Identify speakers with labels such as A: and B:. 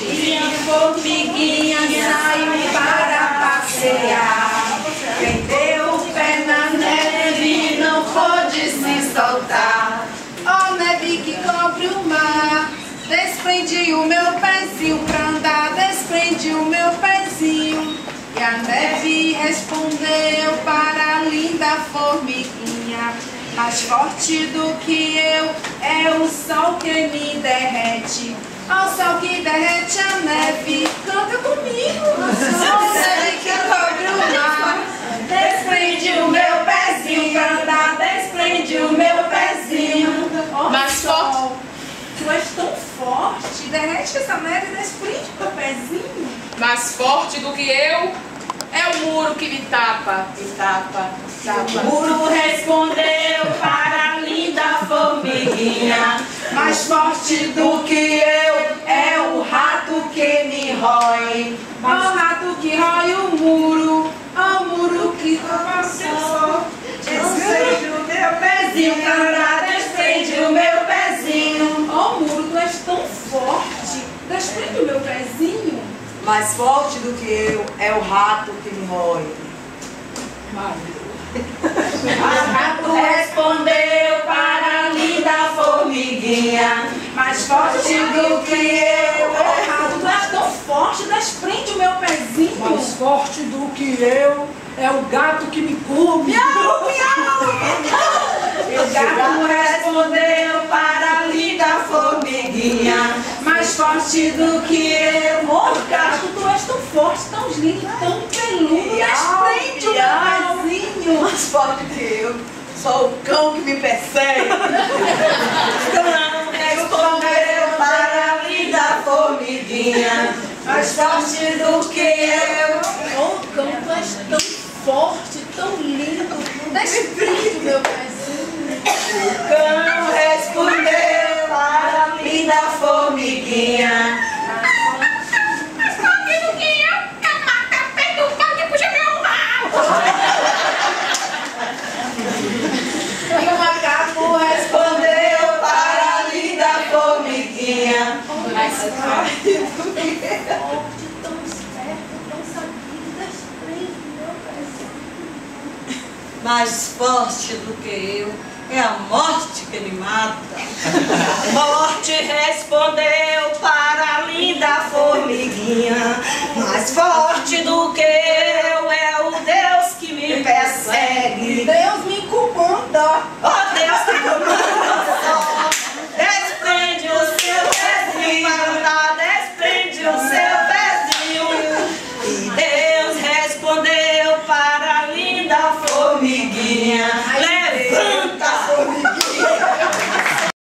A: E a formiguinha saiu para passear. Quem deu o pé na neve não pôde se soltar. Ó neve que cobre o mar, desprendi o meu pezinho pra andar, desprendi o meu pezinho. E a neve respondeu para a linda formiguinha: mais forte do que eu é o sol que me derrete. Ó sol que derrete a neve, canta comigo. Ó neve que cobre o mar, desprende o meu pezinho pra andar, desprende o meu pezinho. Ó,
B: mais forte.
A: Tu és tão forte, derrete essa neve e desprende o teu pezinho.
B: Mais forte do que eu é o muro que me tapa. Me tapa, tapa.
A: O muro respondeu para a linda formiguinha: mais forte do que eu é o rato que me rói. Ó rato que rói o muro, ó muro que passou. Desprende o meu pezinho, cara, desprende o meu pezinho. Ó muro, tu és tão forte, desprende o meu pezinho.
C: Mais forte do que eu é o rato que me rói.
A: O rato respondeu para a linda formiguinha: mais forte do que eu. Ô rato, tu és tão forte, desprende o meu pezinho.
D: Mais forte do que eu é o gato que me come.
A: Miau, miau. E o gato respondeu para a linda formiguinha: mais forte do que eu. Ô gato, tu és tão forte, tão lindo, tão peludo, desprende o meu pezinho.
C: Mais forte que eu, só o cão que me persegue.
A: Cão respondeu para a linda formiguinha: mais forte do que eu. Ô cão, tu és tão forte, tão lindo, desprende o meu pezinho. O cão respondeu para a linda formiguinha: mais forte do que eu é o macapé do pau que puxa meu rabo. E o macaco respondeu para a linda formiguinha: mais forte do que eu. Tão esperto, tão sabido, desprende o meu pezinho.
C: Mais forte do que eu é a morte que me mata.
A: Morte respondeu para a linda formiguinha: mais forte do que eu é o Deus que me persegue. Deus me comanda. Ó Deus que comanda. Desprende o seu pezinho, desprende o seu pezinho. E Deus respondeu para a linda formiguinha: levanta.